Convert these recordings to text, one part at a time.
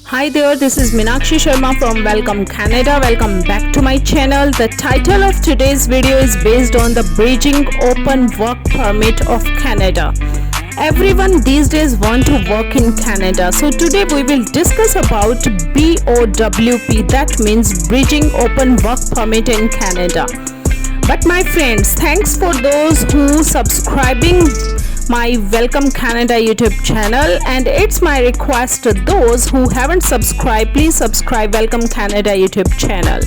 Hi there, this is Meenakshi Sharma from Welcome Canada. Welcome back to my channel. The title of today's video is based on the Bridging Open Work Permit of Canada. Everyone these days want to work in Canada. So today we will discuss about BOWP, that means Bridging Open Work Permit in Canada. But my friends, thanks for those who subscribing my Welcome Canada YouTube channel, and it's my request to those who haven't subscribed, please subscribe Welcome Canada YouTube channel.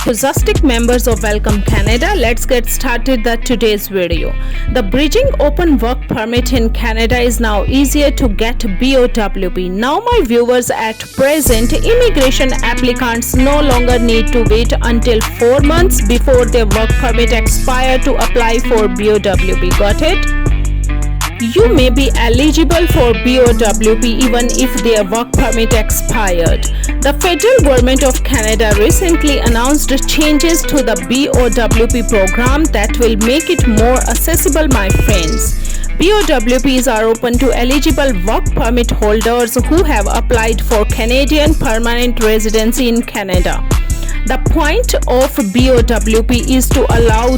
Enthusiastic members of Welcome Canada, let's get started with today's video. The Bridging Open Work Permit in Canada is now easier to get BOWP. Now my viewers, at present, immigration applicants no longer need to wait until 4 months before their work permit expire to apply for BOWP. Got it? You may be eligible for BOWP even if their work permit expired. The federal government of Canada recently announced changes to the BOWP program that will make it more accessible, my friends. BOWPs are open to eligible work permit holders who have applied for Canadian permanent residency in Canada. The point of BOWP is to allow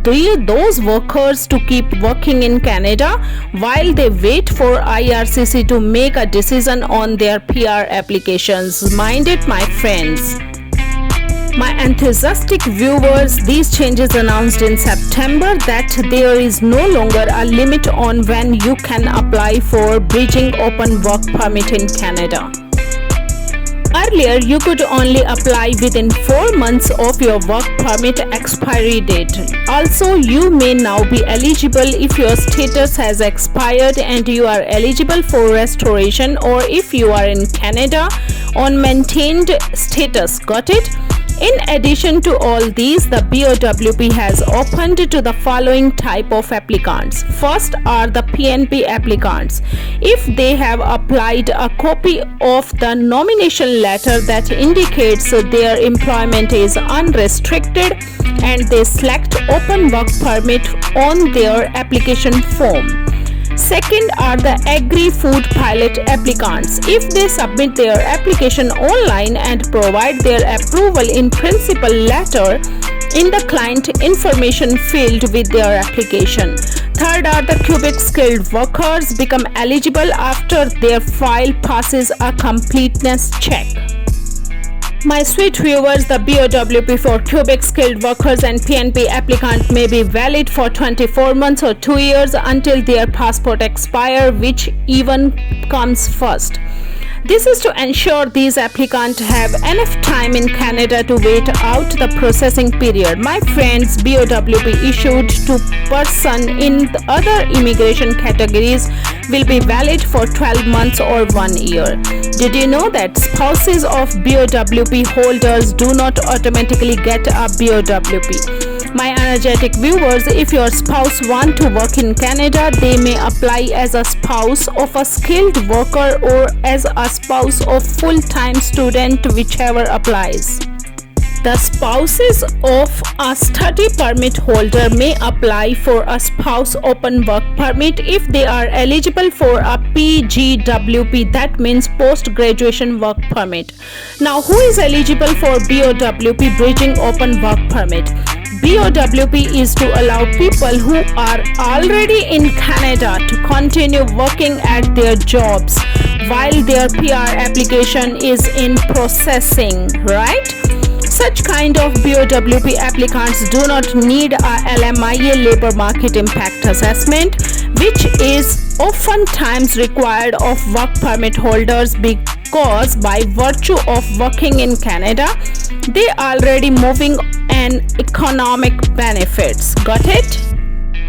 those workers to keep working in Canada while they wait for IRCC to make a decision on their PR applications. Mind it, my friends. My enthusiastic viewers, these changes announced in September that there is no longer a limit on when you can apply for Bridging Open Work Permit in Canada. Earlier, you could only apply within 4 months of your work permit expiry date. Also, you may now be eligible if your status has expired and you are eligible for restoration, or if you are in Canada on maintained status. Got it? In addition to all these, the BOWP has opened to the following type of applicants. First are the PNP applicants. If they have applied a copy of the nomination letter that indicates their employment is unrestricted and they select Open Work Permit on their application form. Second are the Agri-Food Pilot applicants. If they submit their application online and provide their approval in principle letter in the client information field with their application. Third are the cubic skilled workers, become eligible after their file passes a completeness check. My sweet viewers, the BOWP for cubic skilled workers and PNP applicant may be valid for 24 months or 2 years until their passport expire, which even comes first. This is to ensure these applicants have enough time in Canada to wait out the processing period. My friends, BOWP issued to person in the other immigration categories will be valid for 12 months or 1 year. Did you know that spouses of BOWP holders do not automatically get a BOWP? My energetic viewers, if your spouse want to work in Canada, they may apply as a spouse of a skilled worker or as a spouse of full-time student, whichever applies. The spouses of a study permit holder may apply for a spouse open work permit if they are eligible for a PGWP, that means post-graduation work permit. Now, who is eligible for BOWP, Bridging Open Work Permit? BOWP is to allow people who are already in Canada to continue working at their jobs while their PR application is in processing, right? Such kind of BOWP applicants do not need a LMIA labor market impact assessment, which is oftentimes required of work permit holders because by virtue of working in Canada, they are already moving and economic benefits. Got it?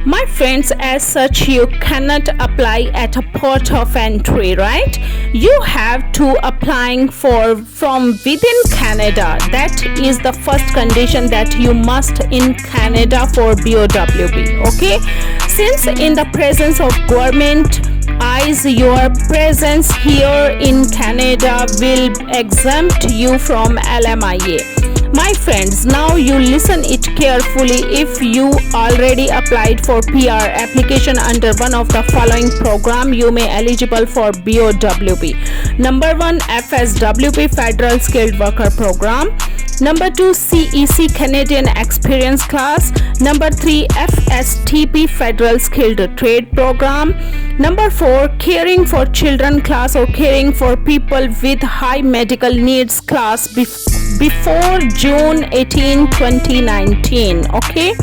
My friends, as such, you cannot apply at a port of entry, right? You have to applying from within Canada. That is the first condition that you must in Canada for BOWP. Okay? Since in the presence of government eyes, your presence here in Canada will exempt you from LMIA. My friends, now you listen it carefully. If you already applied for PR application under one of the following program, you may eligible for BOWP. Number 1, FSWP Federal Skilled Worker Program. Number 2, CEC Canadian Experience Class. Number 3, FSTP Federal Skilled Trade Program. Number 4, Caring for Children Class or Caring for People with High Medical Needs Class before June 18, 2019. Okay,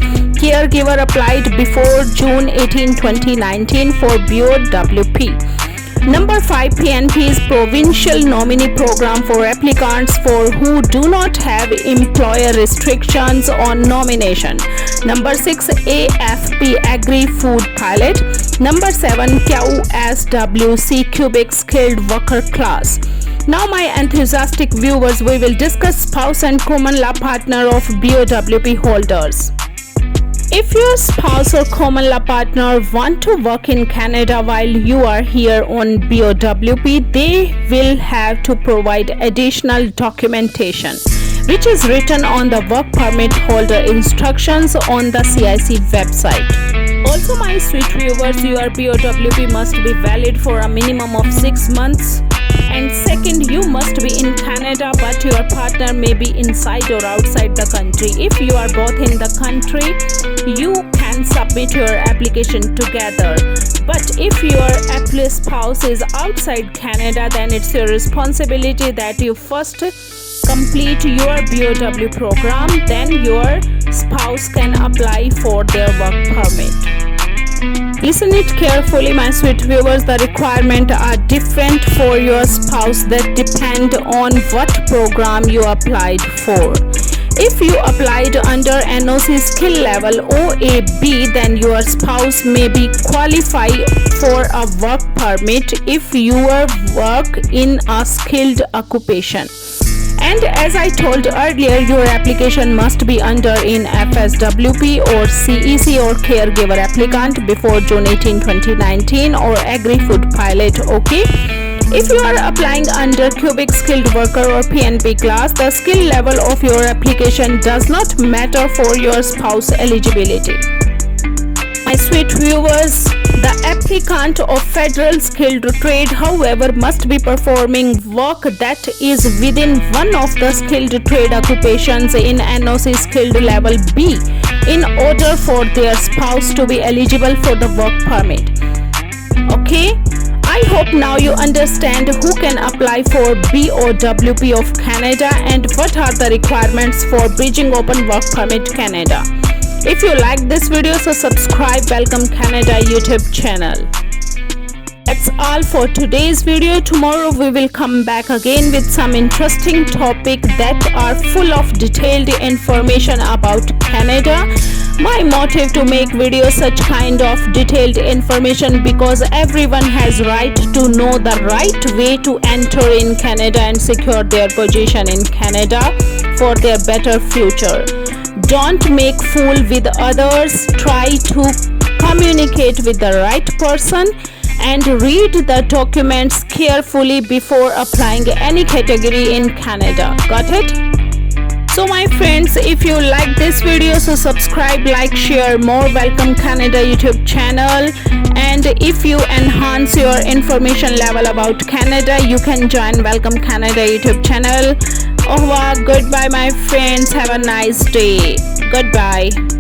caregiver applied before June 18, 2019 for BOWP. Number 5, PNP is Provincial Nominee Program for applicants for who do not have employer restrictions on nomination. Number 6, AFP Agri-Food Pilot. Number 7, QSWC Cubic Skilled Worker Class. Now my enthusiastic viewers, we will discuss spouse and common law partner of BOWP holders. If your spouse or common law partner want to work in Canada while you are here on BOWP, they will have to provide additional documentation, which is written on the work permit holder instructions on the CIC website. Also, my sweet viewers, your BOWP must be valid for a minimum of 6 months. And second, you must be in Canada but your partner may be inside or outside the country. If you are both in the country, you can submit your application together. But if your spouse is outside Canada, then it's your responsibility that you first complete your BOW program, then your spouse can apply for their work permit. Listen it carefully, my sweet viewers. The requirements are different for your spouse that depend on what program you applied for. If you applied under NOC skill level OAB, then your spouse may be qualified for a work permit if you work in a skilled occupation. And as I told earlier, your application must be under in FSWP or CEC or caregiver applicant before June 18, 2019 or Agri-Food Pilot. Okay. If you are applying under Cubic Skilled Worker or PNP class, the skill level of your application does not matter for your spouse eligibility. My sweet viewers, the applicant of Federal Skilled Trade, however, must be performing work that is within one of the skilled trade occupations in NOC Skilled Level B in order for their spouse to be eligible for the work permit. Okay, I hope now you understand who can apply for BOWP of Canada and what are the requirements for Bridging Open Work Permit Canada. If you like this video, so subscribe Welcome Canada YouTube channel. That's all for today's video. Tomorrow we will come back again with some interesting topics that are full of detailed information about Canada. My motive to make videos such kind of detailed information because everyone has right to know the right way to enter in Canada and secure their position in Canada for their better future. Don't make fool with others. Try to communicate with the right person and read the documents carefully before applying any category in Canada. Got it? So my friends, if you like this video, so subscribe, like, share more Welcome Canada YouTube channel. And if you enhance your information level about Canada, you can join Welcome Canada YouTube channel. Au revoir, goodbye my friends, have a nice day, goodbye.